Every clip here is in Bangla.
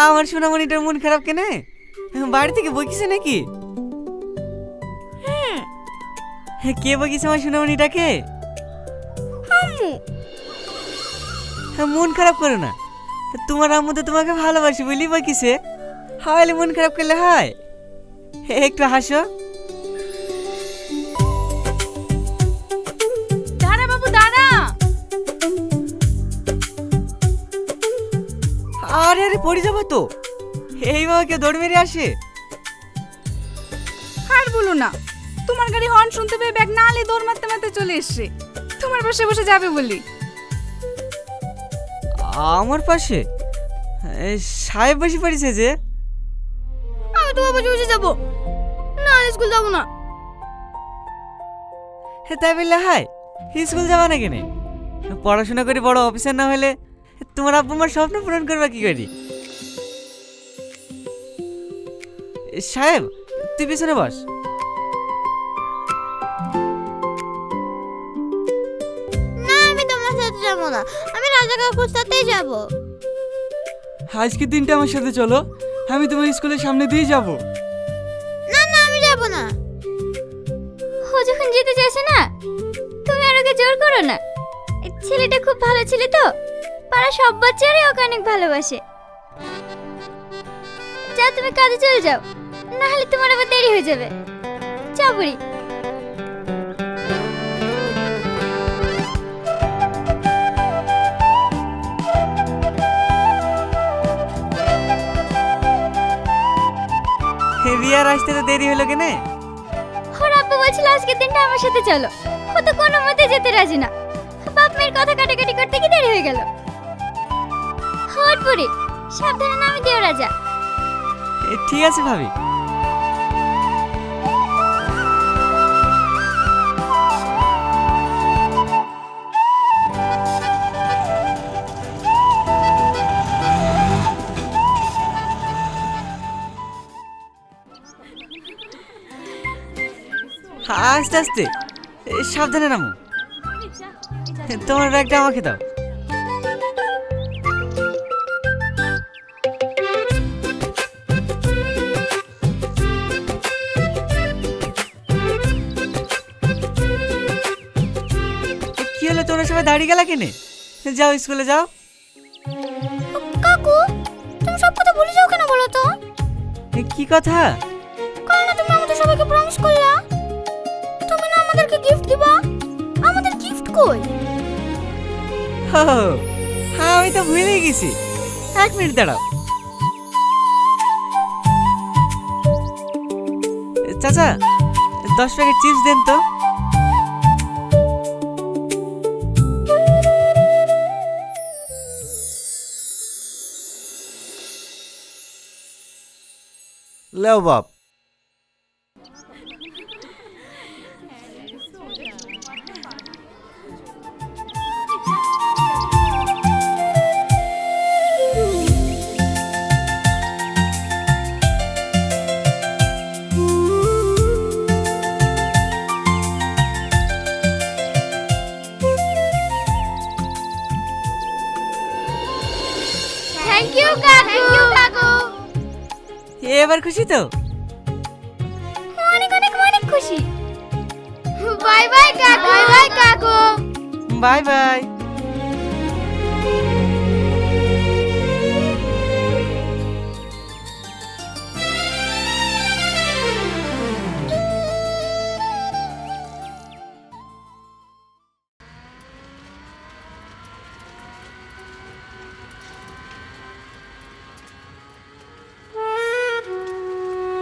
আমার সোনামণিটার মন খারাপ কেন? বাড়ি থেকে বকিছে নাকি? কে বকিছে আমার সোনামণিটাকে? আম্মু। মন খারাপ করো না, তোমার আম্মু তো তোমাকে ভালোবাসি বলি বকিছে। হাওয়ালে মন খারাপ করলে হয়? একটু হাসো। দাঁড়া বাবু দাঁড়া। আরে আরে পড়ে যাবো তো, এই বাবাকে দৌড় মেরে আসে। আর বলো না, তোমার গাড়ি হর্ন শুনতে পেয়ে ব্যাগ না আলে দৌড় মারতে মারতে চলে এসছে তোমার পাশে বসে যাবে বলি। আমার পাশে সাহেব বসে পড়েছে যে। আমি তোমার পাশে বসে যাবো, না স্কুল যাবো না। তাই বললে হাই, স্কুল যাবা না কেন? পড়াশোনা করে বড় অফিসার না হলে তোমার আব্বু আমার স্বপ্ন পূরণ করবা কি করি? সাহেব তুই পিছনে বস। না আমি তোমার সাথে যাবো না, আমি রাজা কাকুর সাথেই যাব। আজকে দিনটা আমার সাথে চলো, আমি তোমার স্কুলের সামনে দিয়ে যাব। না না আমি যাব না। ও যখন যেতে চাইছে না, তুমি আর ওকে জোর করো না। এই ছেলেটা খুব ভালো ছেলে তো, পাড়া সব বাচ্চারাই ওকে অনেক ভালোবাসে। যাও তুমি কাজে চলে যাও, না হলে তোমার আবার দেরি হয়ে যাবে। যাও বুড়ি। রিয়ার আসতে তো দেরি হলো কেন? ওর আব্বু বলছিল আজকের দিনটা আমার সাথে চলো, ও তো কোনো মতে যেতে রাজি না। বাপ মেয়ের কথা কাটাকাটি করতে কি দেরি হয়ে গেল। হট বুড়ি, সাবধানে নামে দিও রাজা। ঠিক আছে ভাবি। আস্তে আস্তে, সাবধানে নামো। তোমার ব্যাগটা আমাকে দাও। কি হলো, তোমরা সবাই দাঁড়িয়ে গেলা কেনে? যাও স্কুলে যাও। কাকু তুমি সব কথা ভুলে যাও কেন বলো তো? কি কথা? কাল না তুমি আমাদের সবাইকে প্রমিস করলা তুমি না আমাদেরকে গিফট দিবা, আমাদের গিফট কই? হ্যাঁ আমি তো ভুলে গেছি, 1 মিনিট দাঁড়াও। চাচা 10 প্যাকেট চিপস দেন তো। লেও বাপ। থ্যাংক ইউ কাকু। এবার খুশি তো? অনেক অনেক অনেক খুশি। বাই বাই কাকু। বাই বাই কাকু। Bye bye.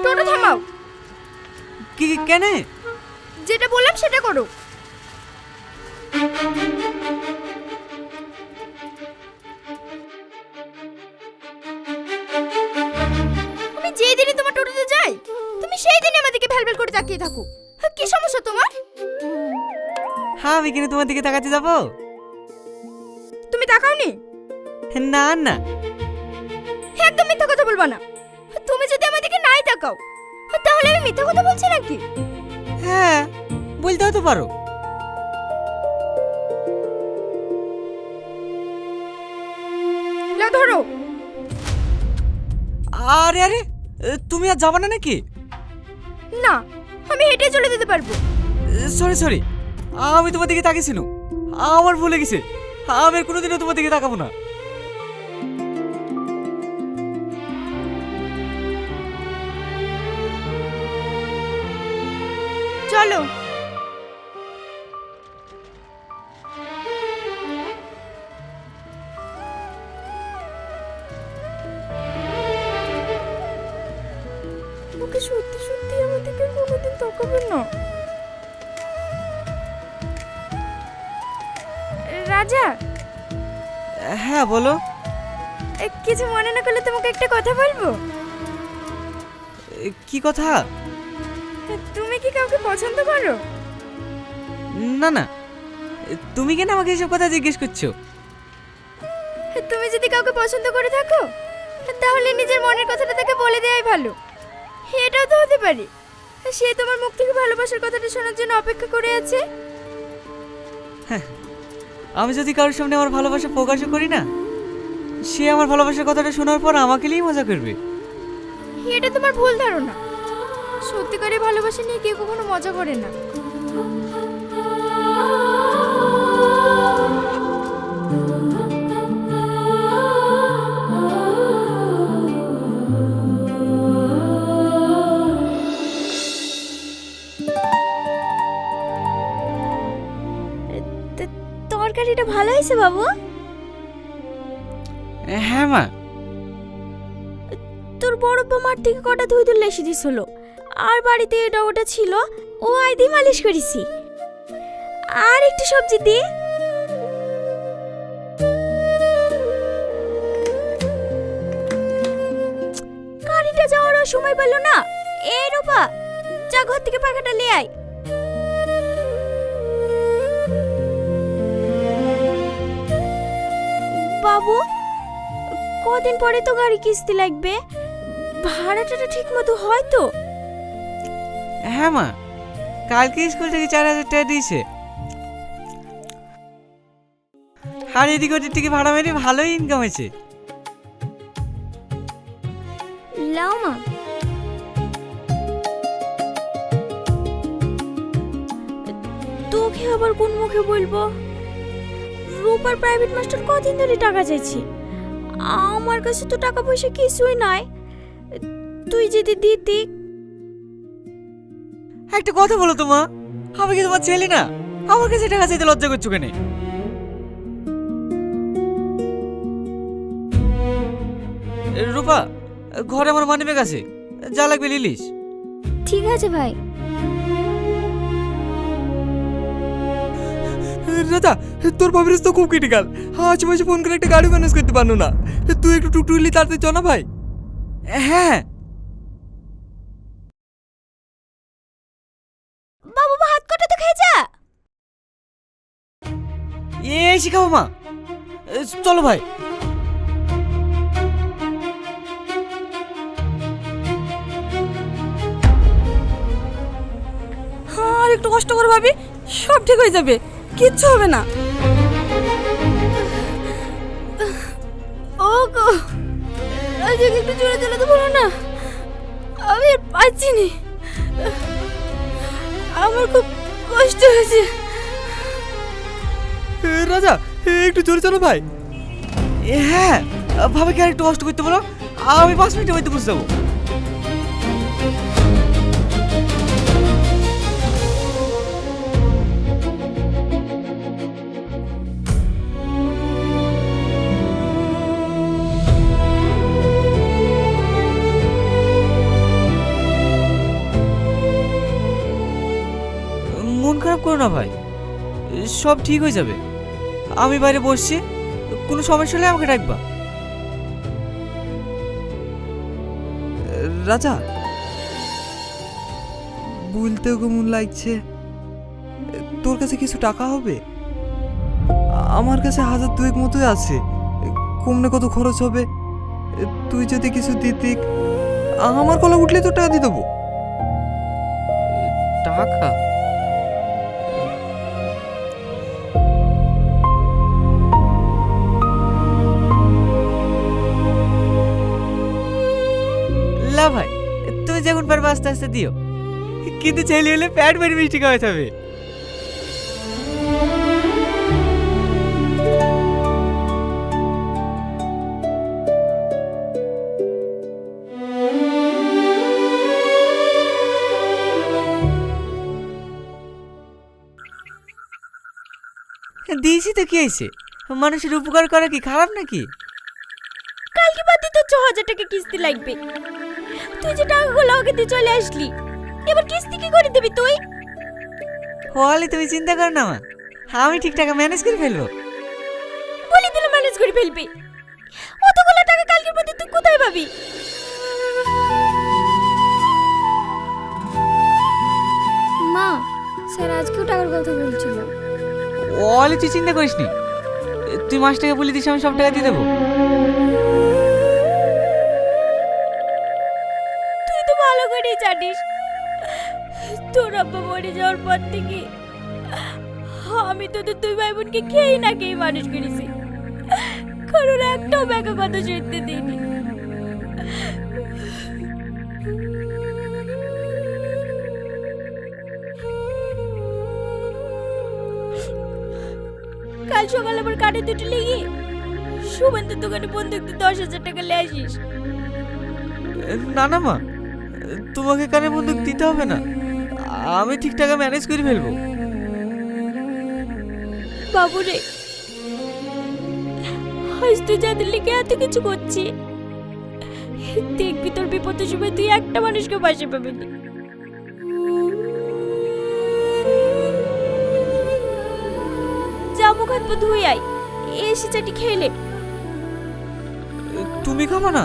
টোটো থামাও। কি কেন? যেটা বললাম সেটা করো। আমি যেই দিনই তোমার টোটোতে যাই তুমি সেই দিনই আমাদেরকে ভ্যালভ্যাল করে তাকিয়ে থাকো। কি সমস্যা তোমার? হ্যাঁ আমি কেন তোমার দিকে তাকাতে যাবো? তুমি তাকাওনি? না না, একদম মিথ্যা কথা বলবা না। তুমি যদি আমাদেরকে নাই তাকাও তাহলে আমি মিথ্যা কথা বলছি নাকি? হ্যাঁ বলতেও তো পারো। লাও ধরো। আরে আরে, তুমি আর যাবা না নাকি? না, আমি হেঁটে চলে যেতে পারবো। সরি সরি, আমি তোমার দিকে তাকিয়েছিল, আমার ভুলে গেছে। আমি আর কোনোদিনও তোমার দিকে তাকাবো না। চলো। ওকে সত্যি সত্যি আমাদেরকে কোনোদিন তাকাবে না। রাজা, হ্যাঁ বলো। কিছু মনে না করলে তোমাকে একটা কথা বলবো। কি কথা? তুমি কি কাউকে পছন্দ করো? না না, তুমি কেন আমাকে এসব কথা জিজ্ঞেস করছো? তুমি যদি কাউকে পছন্দ করে থাকো তাহলে নিজের মনের কথাটা তাকে বলে দেওয়াই ভালো। এটাও তো হতে পারে সে তোমার মুখ থেকে ভালোবাসার কথাটা শোনার জন্য অপেক্ষা করে আছে। আমি যদি কারোর সামনে আমার ভালোবাসা প্রকাশও করি না, সে আমার ভালোবাসার কথাটা শোনার পর আমাকে নিয়েই মজা করবে। এটা তোমার ভুল ধারণা। সত্যিকারের ভালোবাসা নিয়ে কেউ কখনো মজা করে না। তরকারিটা ভালো হয়েছে বাবু। হ্যাঁ মা। তোর বড় মার থেকে কটা ধুই ধুলে এসে দিছিল, আর বাড়িতে এটা ওটা ছিল, ও আইদি মালিশ করেছি। আর একটু সবজি দি। গাড়িটা যাওয়ারও সময় পেল না। এই রূপা, যা ঘর থেকে পাখাটা নিয়ে আয়। বাবু, কদিন পরে তো গাড়ি কিস্তি লাগবে, ভাড়াটা ঠিক মতো হয় তো? হ্যাঁ মা, কালকে স্কুল থেকে 4,000 টাকা দিয়েছে। আর এদিক ওদিক থেকে ভাড়া মেরে ভালোই ইনকাম হয়েছে। লাও মা। তোকে আবার কোন মুখে বলবো? রূপার প্রাইভেট মাস্টার কদিন ধরে টাকা চাইছি, আমার কাছে তো টাকা পয়সা কিছুই নাই। তুই যদি দিতি। একটা কথা বলো তো মা, আমি কি তোমার ছেলে না? আমার কাছে টাকা চাইতে লজ্জা করছো কেন? রূপা, ঘরে আমার মানিব্যাগ আছে, যা লাগবে লিলিস। ঠিক আছে ভাই। রাজা, তোর ভাবিস তো খুব ক্রিটিক্যাল। আশেপাশে ফোন করে একটা গাড়ি ম্যানেজ করতে পারলো না। তুই একটু টুকটুকলি তাড়াতাড়ি চ না ভাই। হ্যাঁ। বাবু ভাত কটা তো খেয়ে যা। এই শিখাবো মা, চলো ভাই। আর একটু কষ্ট করে ভাবি, সব ঠিক হয়ে যাবে, কিচ্ছু হবে না। ও গো, আজকে একটু জোরে চালাতে বলো না, আমি আর পাচ্ছি না, আমার খুব কষ্ট হয়েছে। রাজা, একটু জোরে চলো ভাই। হ্যাঁ, ভাবিকে আর একটু কষ্ট করতে বলো, আমি 5 মিনিটের মধ্যে বুঝতে যাবো। মন খারাপ করো না ভাই, সব ঠিক হয়ে যাবে। আমি বাইরে বসছি, কোনো সমস্যা হলে আমাকে ডাকবা। রাজা, বলতেও কেমন লাগছে, তোর কাছে কিছু টাকা হবে? আমার কাছে 1,000-2 মতোই আছে, কমনে কত খরচ হবে? তুই যদি কিছু দিতি, আমার গলা উঠলে তো টাকা দিয়ে দেবো। টাকা? পারবো আস্তে আস্তে দিও, কিন্তু ছেলে হলে প্যাট ভরে মিষ্টি খাওয়াতে হবে। দিয়েছি তো কি হয়েছে, মানুষের উপকার করা কি খারাপ নাকি? কালকে বাদে তো 6,000 টাকা কিস্তি লাগবে। তুই যে টাকাগুলো আগে দিয়ে চলে আসলি, এবার কিস্তি কি করে দিবি তুই? হলে তুমি চিন্তা করো না মা, আমি ঠিক টাকা ম্যানেজ করে ফেলবো। বলি দিলে ম্যানেজ করে ফেলবি, অতগুলো টাকা কালকের মধ্যে তুই কোথায় পাবি? মা, স্যার আজকেও টাকার কথা বলছিল। হলে তুই চিন্তা করিস নি, তুই মাসটাকে বলে দিস, আমি সব টাকা দিয়ে দেবো। তুই তো ভালো করেই জানিস তোর আব্বা মরে যাওয়ার পর থেকে আমি তোদের দুই ভাই বোনকে খেয়েই না খেয়ে মানুষ করেছি, কারণ একটাও ব্যাকা কথা শুনতে দিইনি। কাল সকালে আবার কাঠে দুটো লেগে সুমন্তের দোকানে বন্দুক দিয়ে 10,000 টাকা লে আসিস। না না মা, তোমাকে কানে বন্দুক দিতে হবে না, আমি ঠিক টাকা ম্যানেজ করে ফেলবো। বাবু রে, আজ তুই যাদের লিখে এত কিছু করছি, দেখবি তোর বিপদের সময় তুই একটা মানুষকে পাশে পাবি না। যা মুখ হাত পা ধুয়ে আয়, এসে চাটি খেলে। তুমি খাবো না?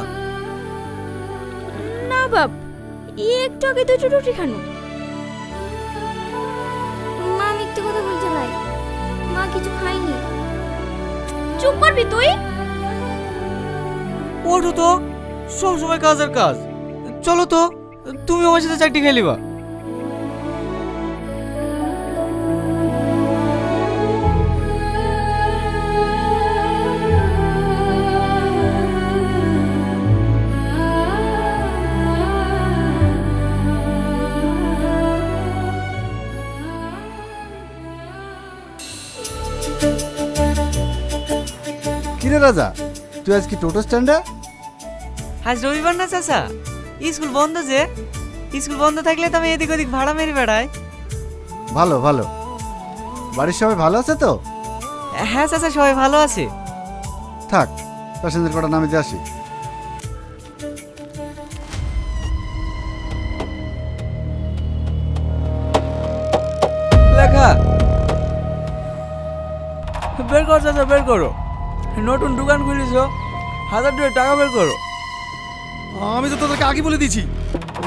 না বাপ, একটু আগে দুটো রুটি খানো। মা মিথ্যে কথা বলছে ভাই, মা কিছু খায়নি। চুপ করবি তুই? ওঠো তো, সব সময় কাজ আর কাজ। চলো তো, তুমি আমার সাথে চারটি খেলিবা। কিরে রাজা, তুই আজ কি টোটো স্ট্যান্ডে? আজ রবিবার না চাচা, স্কুল বন্ধ যে। স্কুল বন্ধ থাকলে তো আমি এদিক ওদিক ভাড়া মেরে বেড়াই। ভালো ভালো। বাড়ির সবাই ভালো আছে তো? হ্যাঁ চাচা, সবাই ভালো আছে। থাক, প্যাসেঞ্জার কটা নামিয়ে দিয়ে আসি। লেখা বের কর চাচা, বের করো। নতুন দোকান খুলেছ, 1,000 টাকা বের করো। আমি তো তোদেরকে আগে বলে দিয়েছি,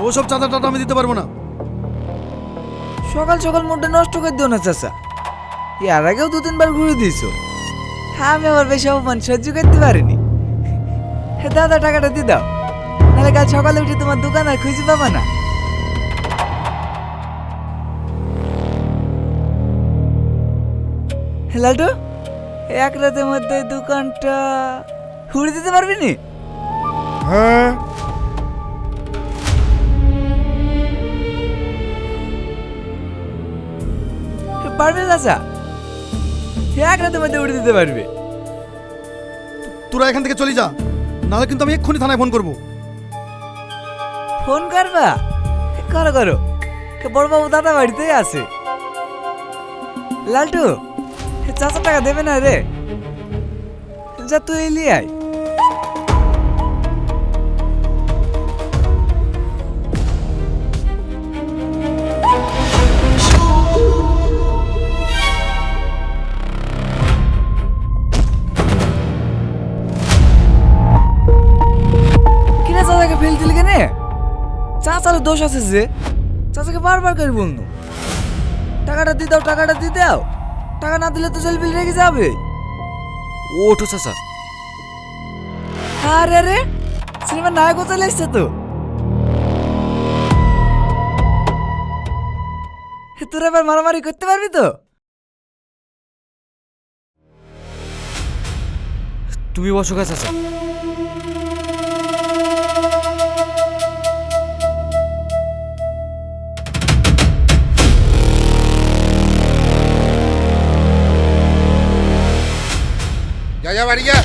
ওসব চাঁদা টাটা আমি দিতে পারবো না। সকাল সকাল মুডটা নষ্ট করে দিও না চাচা, এর আগেও 2-3 বার ঘুরে দিয়েছো। আমি আবার বেশি অপমান সহ্য করতে পারিনি। দাদা টাকাটা দিয়ে দাও, নাহলে কাল সকালে উঠে তোমার দোকান আর খুঁজে পাবা না। লালটু, এক রাতের মধ্যে দোকানটা ঘুরে দিতে পারবি নি? হ্যাঁ, পারবে চাচা, এক রাতের মধ্যে উড়ে দিতে পারবে। তোরা এখান থেকে চলে যা, নাহলে কিন্তু আমি এক্ষুনি থানায় ফোন করবো। ফোন করবা? করো করো, বড়বাবু দাদা বাড়িতেই আছে। লালটু, চাচা টাকা দেবে না রে, যা তুই এলি আয়। কিনা চাচাকে ফেল দিলি কেনে? চাচার দোষ আছে যে, চাচাকে বারবার করে বললো টাকাটা দিয়ে দাও, টাকাটা দিয়ে দাও। টাকা না দিলে তো জল বিল রেখে যাবে। ওঠো চাচা। আরে আরে, সিনেমার নায়ক চলে এসছে তো। তোরা এবার মারামারি করতে পারবি তো? তুমি বসো গা চাচা। যা বাড়ি যা।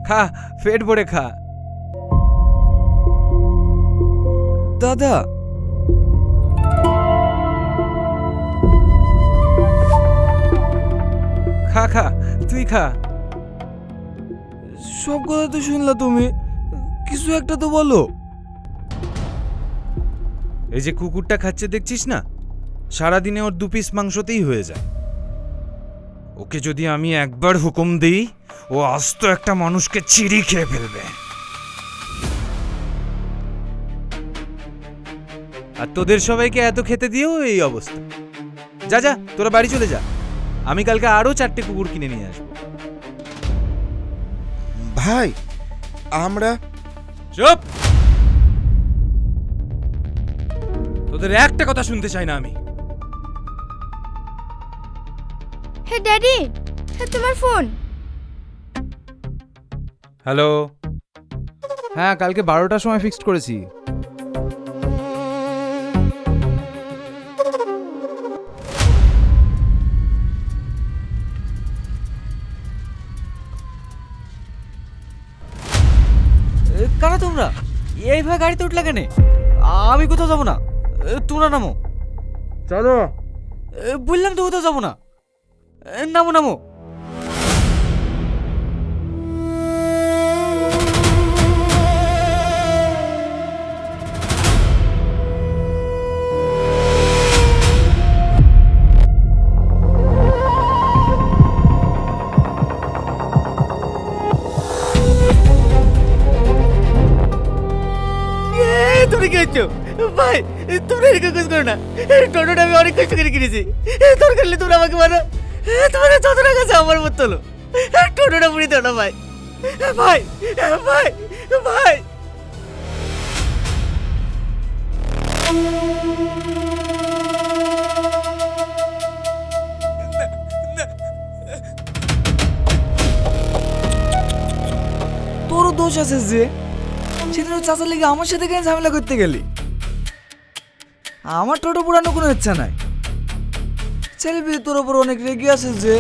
খা, পেট ভরে খা। দাদা, খা খা, তুই খা। সব কথা তো শুনলা তুমি, কিছু একটা তো বলো। এই যে কুকুরটা খাচ্ছে দেখছিস না, সারাদিনে ওর 2 পিস মাংসতেই হয়ে যায়। ওকে যদি আমি একবার হুকুম দিই, ও আস্ত একটা মানুষকে চিড়ি খেয়ে ফেলবে। আর তোদের সবাইকে এত খেতে দিয়েও এই অবস্থা। যা যা, তোরা বাড়ি চলে যা, আমি কালকে আরো 4টে কুকুর কিনে নিয়ে আসবো। ভাই আমরা চুপ! তোদের একটা কথা শুনতে চাই না আমি। হে ড্যাডি, তোমার ফোন। হ্যালো। হ্যাঁ, কালকে 12টার সময় ফিক্সড করেছি। কারা তোমরা? এইভাবে গাড়িতে উঠলে কেন? আমি কোথাও যাবো না, তোমরা নামো। চলো। বললাম তো কোথাও যাবো না, নামো নামো। তুমি কি হচ্ছ ভাই? তোমরা এরকম কাজ করো না। টোটোটা আমি অনেক কষ্ট করে কিনেছি, দরকার হলে তোমরা আমাকে মারো। তোমার যত টাকা আছে আমার মত তোলো, টোটোটা পুড়ে দাও না ভাই। ভাই ভাই ভাই তোরও দোষ আছে যে সেদিন চাচার লেগে আমার সাথে কেন ঝামেলা করতে গেলি? আমার টোটো পুরানো কোনো ইচ্ছা নাই। ছেলে বিয়ে তোর ওপর অনেক রেগে আছে যে।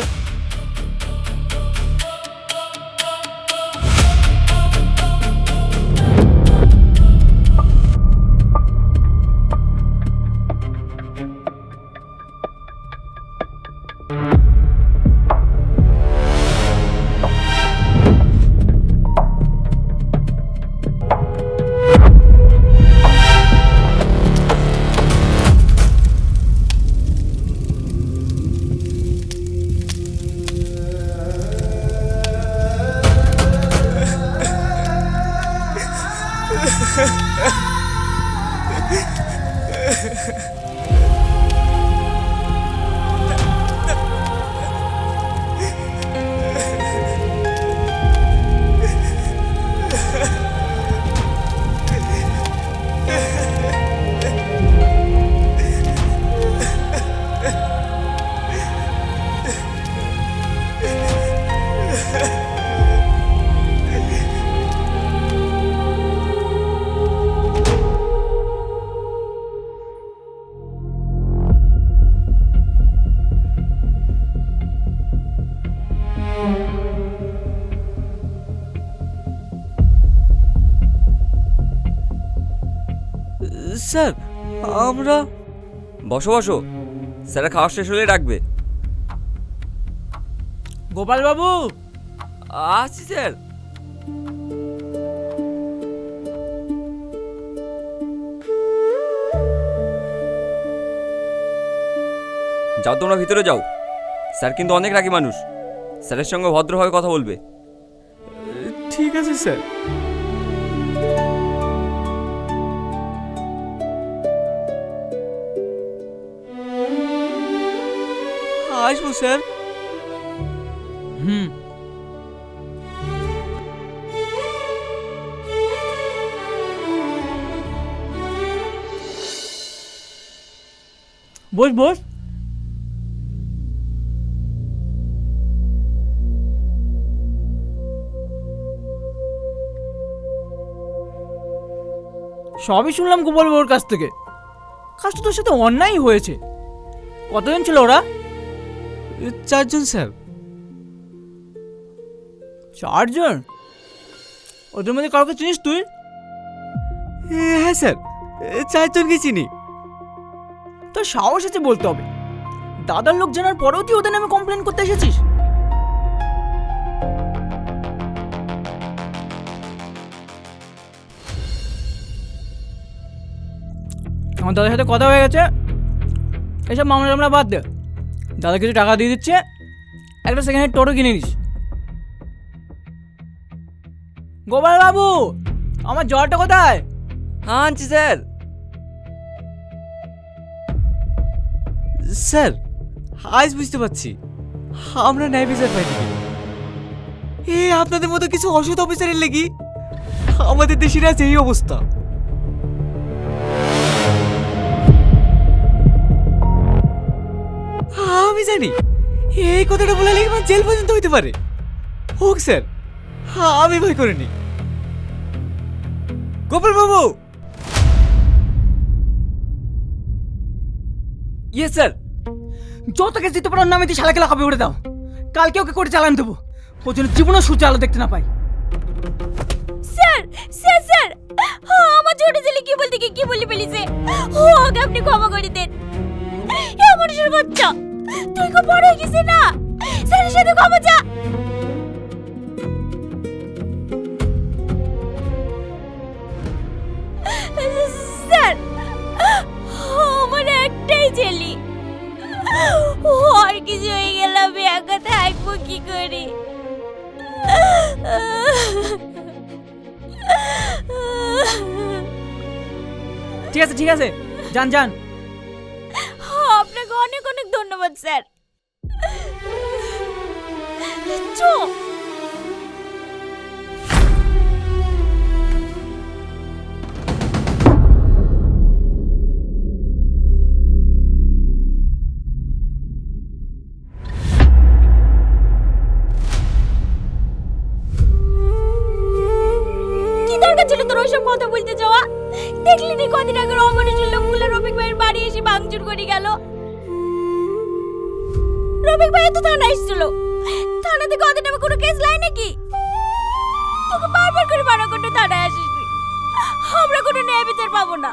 স্যার আমরা বসো বসো, স্যার খাওয়া শেষ হলে ডাকবে। গোপাল বাবু, আসছি স্যার। যাও তোমরা ভিতরে যাও, স্যার কিন্তু অনেক রাগী মানুষ, স্যারের সঙ্গে ভদ্রভাবে কথা বলবে। ঠিক আছে স্যার। আসবো স্যার। হুম, বস বস। সবই শুনলাম গোপাল বাবুর কাছ থেকে। কাজটা তোর সাথে অন্যায় হয়েছে। কতজন ছিল ওরা? 4 জন স্যার। 4 জন? ওদের মধ্যে কাউকে চিনিস তুই? হ্যাঁ স্যার, 4 জনকে চিনি। তোর সাহস আছে বলতে হবে। দাদার লোক জানার পরেও তুই ওদের নামে কমপ্লেন করতে এসেছিস? আমার দাদার সাথে কথা হয়ে গেছে, এসব মামলা টামলা বাদ দে। দাদা কিছু টাকা দিয়ে দিচ্ছে, একটা সেকেন্ড হ্যান্ড টোটো কিনে নিস। গোপাল বাবু, আমার জ্বরটা কোথায়? আনছি স্যার। স্যার আজ বুঝতে পারছি আমরা ন্যায় বিচার পাইনি। আপনাদের মতো কিছু অসৎ অফিসারের লেগে আমাদের দেশের আজ এই অবস্থা। আমি জানি এই কথাটা বলে লেগে আমার জেল পর্যন্ত হইতে পারে। হোক স্যার, আমি ভয় করিনি। গোপাল বাবু। ইয়ে স্যার। যত কেস দিতে পারো নামে দিয়ে শালা খেলা কবে উড়ে দাও। কালকে ওকে করে চালান দেবো, ওর জন্য জীবনও সূর্য আলো দেখতে না পাই। স্যার স্যার স্যার, আমার ছোট ছেলে কি বলতে কি বলে ফেলিছে, ওকে আপনি ক্ষমা করে দেন। এ মানুষের বাচ্চা, তুই খুব বড় হয়ে গেছিস না, স্যারের সাথে ক্ষমা চা। স্যার আমার একটাই ছেলে, আর কিছু হয়ে গেল আমি একা থাকবো কি করে? ঠিক আছে ঠিক আছে, যান যান। আপনাকে অনেক অনেক ধন্যবাদ স্যার। চো কি দরকার ছিল তোর ওইসব কথা বলতে যাওয়া? দেখলি নি কদিন আগে অমানুষের লোকগুলো রফিক ভাইয়ের বাড়ি এসে ভাঙচুর করে গেল। রফিক ভাই তো থানা এসেছিল, থানা থেকে ওদের নামে কোনো কেস লাই নাকি? তোকে বারবার করে মানা করতে থানায় আসিস, আমরা কোনো ন্যায় বিচার পাবো না।